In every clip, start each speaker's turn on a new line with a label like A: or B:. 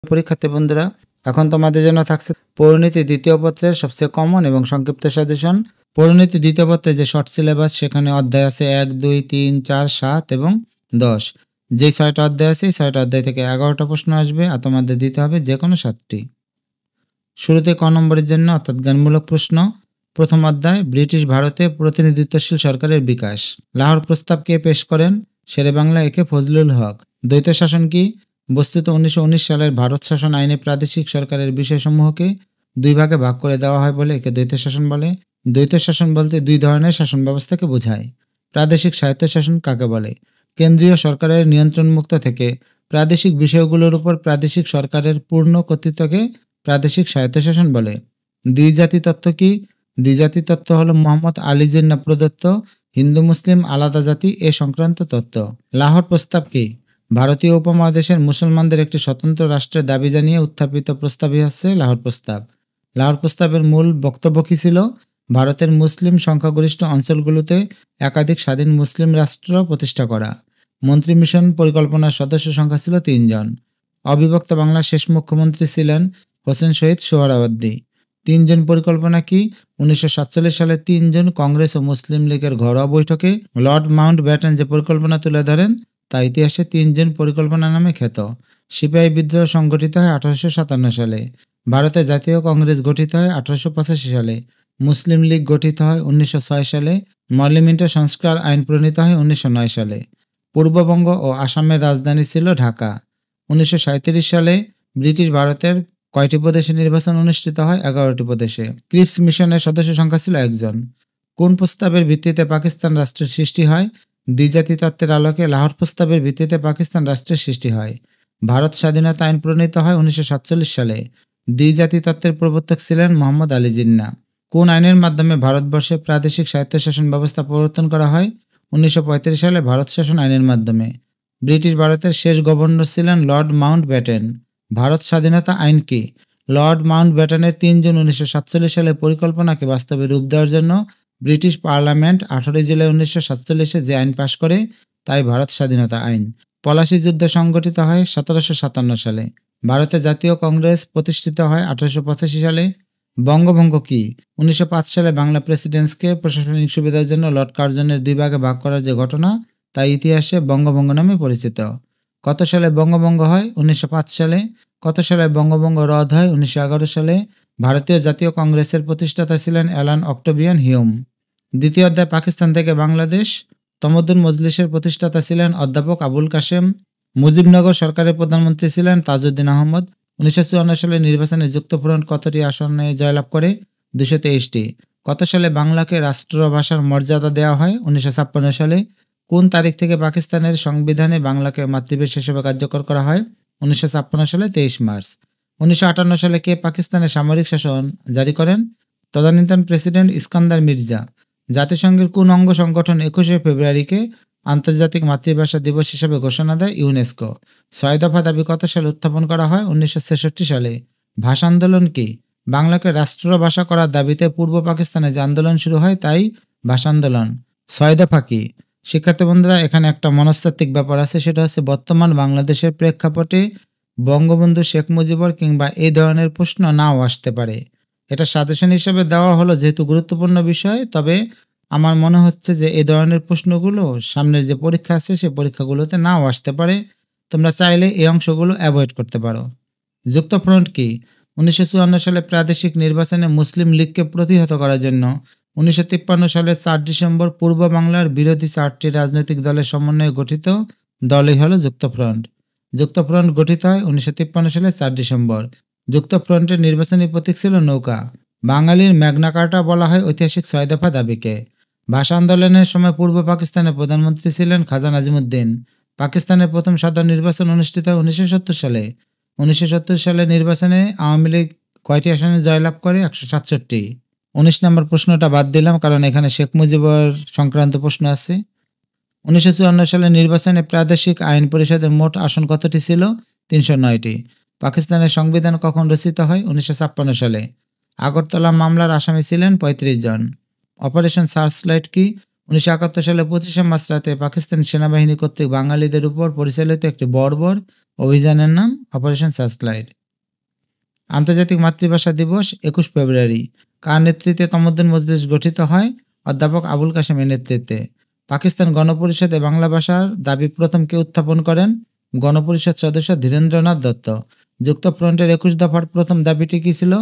A: পরীক্ষার্থী বন্ধুরা, এখন তোমাদের জন্য থাকছে পরিণতি দ্বিতীয় পত্রের সবচেয়ে কমন এবং সংক্ষিপ্ত সাজেশন। পরিণতি দ্বিতীয় পত্রে যে শর্ট সিলেবাস, সেখানে অধ্যায় আছে 1, 2, 3, 4, 7 এবং 10। যেই 6টা অধ্যায় আছে, এই 6টা অধ্যায় থেকে 11টা প্রশ্ন আসবে আর তোমাদের দিতে হবে যে কোনো 7টি। শুরুতে ক নম্বরের জন্য অর্থাৎ জ্ঞানমূলক প্রশ্ন। প্রথম অধ্যায়, ব্রিটিশ ভারতে প্রতিনিধিত্বশীল সরকারের বিকাশ। লাহোর প্রস্তাব কে পেশ করেন? শেরে বাংলা একে ফজলুল হক। দ্বৈত শাসন কি? বস্তুত 1919 সালের ভারত শাসন আইনে প্রাদেশিক সরকারের বিষয়সমূহকে দুই ভাগে ভাগ করে দেওয়া হয় বলে একে দ্বৈত শাসন বলে। দ্বৈত শাসন বলতে দুই ধরনের শাসন ব্যবস্থাকে বোঝায়। প্রাদেশিক স্বায়ত্তশাসন কাকে বলে? কেন্দ্রীয় সরকারের নিয়ন্ত্রণমুক্ত থেকে প্রাদেশিক বিষয়গুলোর উপর প্রাদেশিক সরকারের পূর্ণ কর্তৃত্বকে প্রাদেশিক স্বায়ত্তশাসন বলে। দ্বিজাতি তত্ত্ব কি? দ্বিজাতি তত্ত্ব হলো মোহাম্মদ আলী জিন্নাহ প্রদত্ত হিন্দু মুসলিম আলাদা জাতি এ সংক্রান্ত তত্ত্ব। লাহোর প্রস্তাব কি? ভারতীয় উপমহাদেশের মুসলমানদের একটি স্বতন্ত্র রাষ্ট্রের দাবি জানিয়ে উত্থাপিত প্রস্তাবই হচ্ছে লাহোর প্রস্তাব। লাহোর প্রস্তাবের মূল বক্তব্য কী ছিল? ভারতের মুসলিম সংখ্যাগরিষ্ঠ অঞ্চলগুলোতে একাধিক স্বাধীন মুসলিম রাষ্ট্র প্রতিষ্ঠা করা। মন্ত্রী মিশন পরিকল্পনার সদস্য সংখ্যা ছিল 3 জন। অবিভক্ত বাংলার শেষ মুখ্যমন্ত্রী ছিলেন হোসেন শহীদ সোহরাওয়ার্দী। 3 জন পরিকল্পনা কি? 1947 সালে 3 জন কংগ্রেস ও মুসলিম লীগের ঘরোয়া বৈঠকে লর্ড মাউন্ট ব্যাটেন যে পরিকল্পনা তুলে ধরেন তা ইতিহাসে 3 জন পরিকল্পনা নামে খ্যাত। সিপাহী বিদ্রোহ সংগঠিত হয় 1857 সালে। ভারতে জাতীয় কংগ্রেস গঠিত হয় 1885 সালে। মুসলিম লীগ গঠিত হয় 1906 সালে। পার্লামেন্টের সংস্কার আইন প্রণীত হয় 1909 সালে। পূর্ববঙ্গ ও আসামের রাজধানী ছিল ঢাকা। 1937 সালে ব্রিটিশ ভারতের কয়টি প্রদেশে নির্বাচন অনুষ্ঠিত হয়? 11টি প্রদেশে। ক্রিপস মিশনের সদস্য সংখ্যা ছিল 1 জন। কোন প্রস্তাবের ভিত্তিতে পাকিস্তান রাষ্ট্রের সৃষ্টি হয়? দ্বিজাতি তত্ত্বের আলোকে লাহোর প্রস্তাবের ভিত্তিতে পাকিস্তান রাষ্ট্রের সৃষ্টি হয়। ভারত স্বাধীনতা আইন প্রণীত হয় 1947 সালে। দ্বিজাতি তত্ত্বের প্রবর্তক ছিলেন মোহাম্মদ আলী জিন্নাহ। কোন আইনের মাধ্যমে ভারতবর্ষে প্রাদেশিক স্বায়ত্তশাসন ব্যবস্থা প্রবর্তন করা হয়? 1935 সালে ভারত শাসন আইনের মাধ্যমে। ব্রিটিশ ভারতের শেষ গভর্নর ছিলেন লর্ড মাউন্ট ব্যাটেন। ভারত স্বাধীনতা আইন কি? লর্ড মাউন্ট ব্যাটেনের 3 জুন 1947 সালে পরিকল্পনাকে বাস্তবে রূপ দেওয়ার জন্য ব্রিটিশ পার্লামেন্ট 18 জুলাই 1947 যে আইন পাশ করে তাই ভারত স্বাধীনতা আইন। পলাশী যুদ্ধ সংগঠিত হয় 1757 সালে। ভারতে জাতীয় কংগ্রেস প্রতিষ্ঠিত হয় 1885 সালে। বঙ্গভঙ্গ কি? 1905 সালে বাংলা প্রেসিডেন্সিকে প্রশাসনিক সুবিধার জন্য লর্ড কার্জনের 2 ভাগে ভাগ করার যে ঘটনা তা ইতিহাসে বঙ্গভঙ্গ নামে পরিচিত। কত সালে বঙ্গভঙ্গ হয়? 1905 সালে। কত সালে বঙ্গভঙ্গ রদ হয়? 1911 সালে। ভারতীয় জাতীয় কংগ্রেসের প্রতিষ্ঠাতা ছিলেন অ্যালান অক্টোভিয়ান হিউম। দ্বিতীয় অধ্যায়, পাকিস্তান থেকে বাংলাদেশ। তমদ্দুন মজলিসের প্রতিষ্ঠাতা ছিলেন অধ্যাপক আবুল কাশেম। মুজিবনগর সরকারের প্রধানমন্ত্রী ছিলেন তাজউদ্দিন আহমদ। 1954 সালের নির্বাচনে যুক্তফ্রন্ট কতটি আসনে জয়লাভ করে? 223টি। কত সালে বাংলাকে রাষ্ট্রভাষার মর্যাদা দেওয়া হয়? 1956 সালে। কোন তারিখ থেকে পাকিস্তানের সংবিধানে বাংলাকে মাতৃভাষা হিসেবে কার্যকর করা হয়? 1956 সালে 23 মার্চ। 1958 সালে কে পাকিস্তানের সামরিক শাসন জারি করেন? তদানীন্তন প্রেসিডেন্ট ইস্কান্দার মির্জা। জাতিসংঘের কোন অঙ্গ সংগঠন 21শে ফেব্রুয়ারিকে আন্তর্জাতিক মাতৃভাষা দিবস হিসেবে ঘোষণা দেয়? ইউনেস্কো। 6 দফা দাবি কত সালে উত্থাপন করা হয়? 1966 সালে। ভাষা আন্দোলন কি? বাংলাকে রাষ্ট্রভাষা করার দাবিতে পূর্ব পাকিস্তানে যে আন্দোলন শুরু হয় তাই ভাষা আন্দোলন। 6 দফা কি? শিক্ষার্থী বন্ধুরা, এখানে একটা মনস্তাত্ত্বিক ব্যাপার আছে, সেটা হচ্ছে বর্তমান বাংলাদেশের প্রেক্ষাপটে বঙ্গবন্ধু শেখ মুজিবর কিংবা এই ধরনের প্রশ্ন নাও আসতে পারে। এটা সাজেশন হিসেবে দেওয়া হলো যেহেতু গুরুত্বপূর্ণ বিষয়, তবে আমার মনে হচ্ছে যে এই ধরনের প্রশ্নগুলো সামনের যে পরীক্ষা আছে সেই পরীক্ষাগুলোতে নাও আসতে পারে। তোমরা চাইলে এই অংশগুলো অ্যাভয়েড করতে পারো। যুক্তফ্রন্ট কি? 1954 সালে প্রাদেশিক নির্বাচনে মুসলিম লীগকে প্রতিহত করার জন্য 1953 সালের 4 ডিসেম্বর পূর্ব বাংলার বিরোধী 4টি রাজনৈতিক দলের সমন্বয়ে গঠিত দলই হলো যুক্তফ্রন্ট। যুক্তফ্রন্ট গঠিত হয় 1953 সালের 4 ডিসেম্বর। যুক্তফ্রন্টের নির্বাচনী প্রতীক ছিল নৌকা। বাঙালির ম্যাগনা কার্টা বলা হয় ঐতিহাসিক 6 দফা দাবিকে। ভাষা আন্দোলনের সময় পূর্ব পাকিস্তানের প্রধানমন্ত্রী ছিলেন খাজা নাজিমুদ্দিন। পাকিস্তানের প্রথম সাধারণ নির্বাচন অনুষ্ঠিত হয় 1970 সালে। 1970 সালের নির্বাচনে আওয়ামী লীগ কয়টি আসনে জয়লাভ করে? 167টি। 19 নম্বর প্রশ্নটা বাদ দিলাম কারণ এখানে শেখ মুজিবর সংক্রান্ত প্রশ্ন আছে। 1954 সালের নির্বাচনে প্রাদেশিক আইন পরিষদের মোট আসন কতটি ছিল? 309টি। পাকিস্তানের সংবিধান কখন রচিত হয়? 1956 সালে। আগরতলা মামলার আসামি ছিলেন 35 জন। অপারেশন সার্চলাইট কি? 1971 সালে 25শে মার্চ রাতে পাকিস্তান সেনাবাহিনী কর্তৃক বাঙালিদের উপর পরিচালিত একটি বর্বর অভিযানের নাম অপারেশন সার্চলাইট। আন্তর্জাতিক মাতৃভাষা দিবস 21 ফেব্রুয়ারি। কার নেতৃত্বে তমদ্দুন মজলিস গঠিত হয়? অধ্যাপক আবুল কাশেমের নেতৃত্বে। পাকিস্তান গণপরিষদে বাংলা ভাষার দাবি প্রথম কে উত্থাপন করেন? গণপরিষদ সদস্য ধীরেন্দ্রনাথ দত্ত। যুক্তফ্রন্টের 21 দফার প্রথম দাবিটি কী ছিল?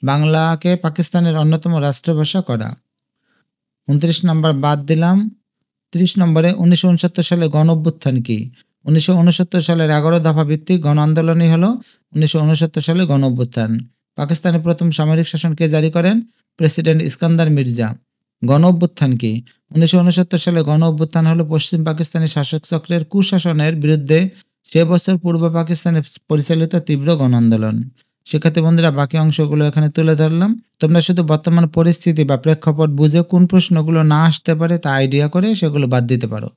A: বাংলাকে পাকিস্তানের অন্যতম রাষ্ট্রভাষা করা। 29 নম্বর বাদ দিলাম। 30 নম্বরে 1969 সালে গণ অভ্যুত্থান কি? 1969 সালের 11 দফা ভিত্তিক গণ আন্দোলনই হল 1969 সালে গণ অভ্যুত্থান। পাকিস্তানের প্রথম সামরিক শাসন কে জারি করেন? প্রেসিডেন্ট ইস্কান্দার মির্জা। গণ অভ্যুত্থান কি? 1969 সালে গণ অভ্যুত্থান হলো পশ্চিম পাকিস্তানের শাসক চক্রের কুশাসনের বিরুদ্ধে সে বছর পূর্ব পাকিস্তানে পরিচালিত তীব্র গণ আন্দোলন। শিক্ষার্থী বন্ধুরা, বাকি অংশগুলো এখানে তুলে ধরলাম। তোমরা শুধু বর্তমান পরিস্থিতি বা প্রেক্ষাপট বুঝে কোন প্রশ্নগুলো না আসতে পারে তা আইডিয়া করে সেগুলো বাদ দিতে পারো।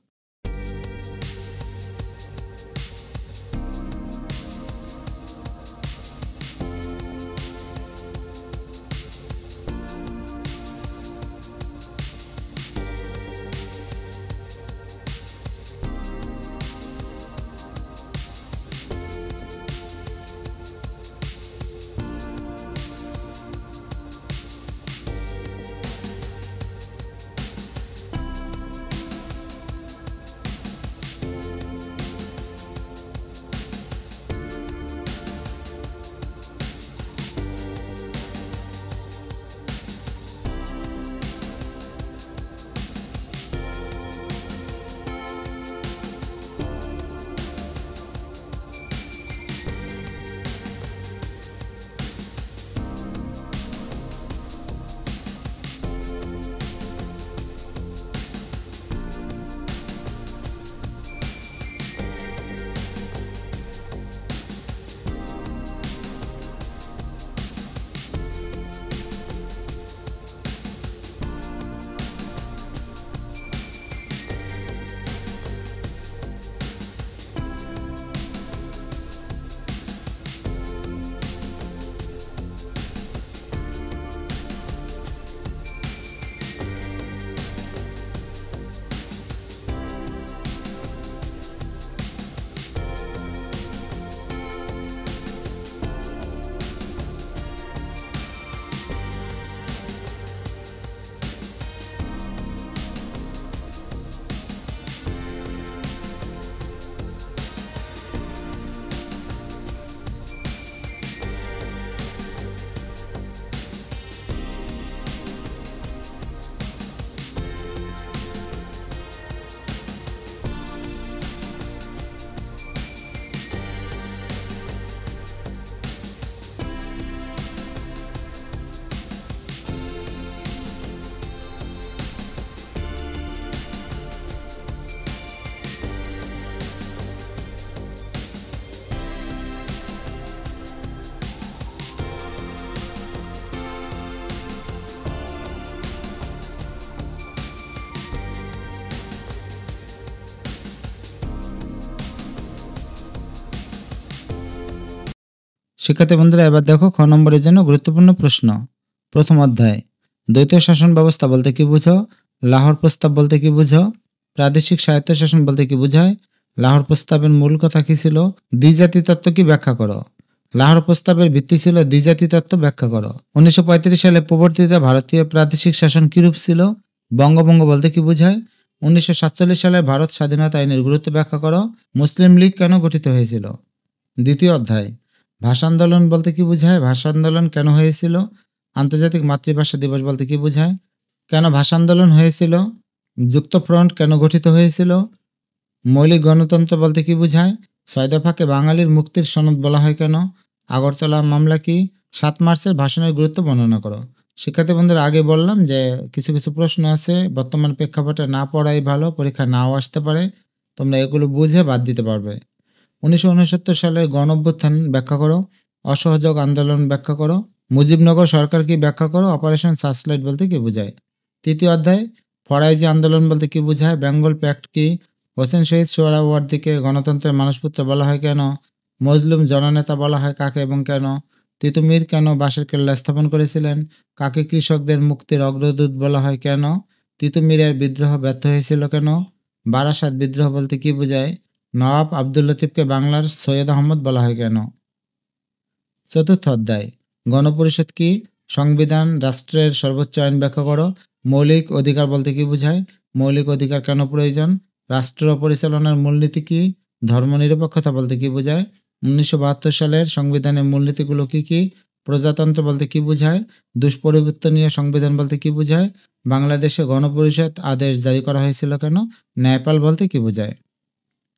A: শিক্ষার্থী বন্ধুরা, এবার দেখো খ নম্বরের জন্য গুরুত্বপূর্ণ প্রশ্ন। প্রথম অধ্যায়, দ্বৈত শাসন ব্যবস্থা বলতে কি বুঝো? লাহোর প্রস্তাব বলতে কি বুঝো? প্রাদেশিক স্বায়ত্তশাসন বলতে কি বোঝায়? লাহোর প্রস্তাবের মূল কথা কি ছিল? দ্বিজাতি তত্ত্ব কি ব্যাখ্যা করো? লাহোর প্রস্তাবের ভিত্তি ছিল দ্বিজাতি তত্ত্ব, ব্যাখ্যা করো। 1935 সালে প্রবর্তিত ভারতীয় প্রাদেশিক শাসন কিরূপ ছিল? বঙ্গভঙ্গ বলতে কি বোঝায়? 1947 সালের ভারত স্বাধীনতা আইনের গুরুত্ব ব্যাখ্যা করো। মুসলিম লীগ কেন গঠিত হয়েছিল? দ্বিতীয় অধ্যায়, ভাষা আন্দোলন বলতে কি বোঝায়? ভাষা আন্দোলন কেন হয়েছিল? আন্তর্জাতিক মাতৃভাষা দিবস বলতে কি বোঝায়? কেন ভাষা আন্দোলন হয়েছিল? যুক্তফ্রন্ট কেন গঠিত হয়েছিল? মৌলিক গণতন্ত্র বলতে কি বোঝায়? 6 দফাকে বাঙালির মুক্তির সনদ বলা হয় কেন? আগরতলা মামলা কি? 7 মার্চের ভাষণের গুরুত্ব বর্ণনা করো। শিক্ষার্থী বন্ধুরা, আগে বললাম যে কিছু কিছু প্রশ্ন আছে বর্তমান প্রেক্ষাপটে না পড়াই ভালো, পরীক্ষা নাও আসতে পারে, তোমরা এগুলো বুঝে বাদ দিতে পারবে। 1969 সালের গণ অভ্যুত্থান ব্যাখ্যা করো। অসহযোগ আন্দোলন ব্যাখ্যা করো। মুজিবনগর সরকার কি ব্যাখ্যা করো। অপারেশন সার্চলাইট বলতে কি বোঝায়? তৃতীয় অধ্যায়, ফরাইজি আন্দোলন বলতে কি বোঝায়? বেঙ্গল প্যাক্ট কি? হোসেন শহীদ সোহরাওয়ার্দীকে গণতন্ত্রের মানসপুত্র বলা হয় কেন? মজলুম জননেতা বলা হয় কাকে এবং কেন? তিতুমির কেন বাঁশের কেল্লা স্থাপন করেছিলেন? কাকে কৃষকদের মুক্তির অগ্রদূত বলা হয় কেন? তিতুমিরের বিদ্রোহ ব্যর্থ হয়েছিল কেন? বারাসাত বিদ্রোহ বলতে কি বোঝায়? নবাব আব্দুল লতিফকে বাংলার সৈয়দ আহমদ বলা হয় কেন? চতুর্থ অধ্যায় গণপরিষদ কি? সংবিধান রাষ্ট্রের সর্বোচ্চ আইন ব্যাখ্যা করো। মৌলিক অধিকার বলতে কি বোঝায়? মৌলিক অধিকার কেন প্রয়োজন? রাষ্ট্র পরিচালনার মূলনীতি কি? ধর্মনিরপেক্ষতা বলতে কি বোঝায়? 1972 সালের সংবিধানের মূলনীতিগুলো কি কি? প্রজাতন্ত্র বলতে কি বোঝায়? দুষ্পরিবর্তনীয় সংবিধান বলতে কি বোঝায়? বাংলাদেশে গণপরিষদ আদেশ জারি করা হয়েছিল কেন? ন্যায়পাল বলতে কি বোঝায়?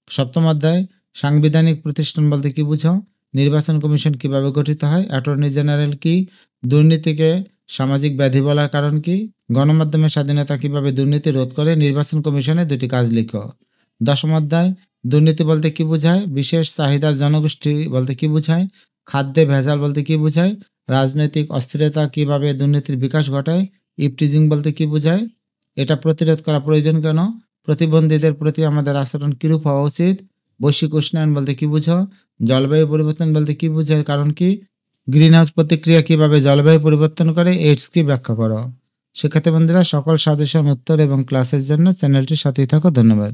A: সপ্তম অধ্যায় সাংবিধানিক প্রতিষ্ঠান বলতে কি বুঝো? নির্বাচন কমিশন কিভাবে গঠিত হয়? অ্যাটর্নি জেনারেল কি? দুর্নীতিকে সামাজিক ব্যাধি বলার কারণ কি? গণমাধ্যমের স্বাধীনতা কিভাবে দুর্নীতি রোধ করে? নির্বাচন কমিশনের দুটি কাজ লিখো। দশম অধ্যায় দুর্নীতি বলতে কি বোঝায়? বিশেষ চাহিদার জনগোষ্ঠী বলতে কি বোঝায়? খাদ্যে ভেজাল বলতে কি বোঝায়? রাজনৈতিক অস্থিরতা কিভাবে দুর্নীতির বিকাশ ঘটায়? ইপটিজিং বলতে কি বোঝায়? এটা প্রতিরোধ করা প্রয়োজন কেন? প্রতিবন্ধীদের প্রতি আমাদের আচরণ কিরূপ হওয়া উচিত? বৈশ্বিক উষ্ণায়ন বলতে কি বুঝো? জলবায়ু পরিবর্তন বলতে কি বোঝায় কারণ কি? গ্রিনহাউস প্রতিক্রিয়া কিভাবে জলবায়ু পরিবর্তন করে? এইডস কি ব্যাখ্যা করো। শিক্ষার্থী বন্ধুরা সকল সাজেশন উত্তর এবং ক্লাসের জন্য চ্যানেলটির সাথেই থাকো। ধন্যবাদ।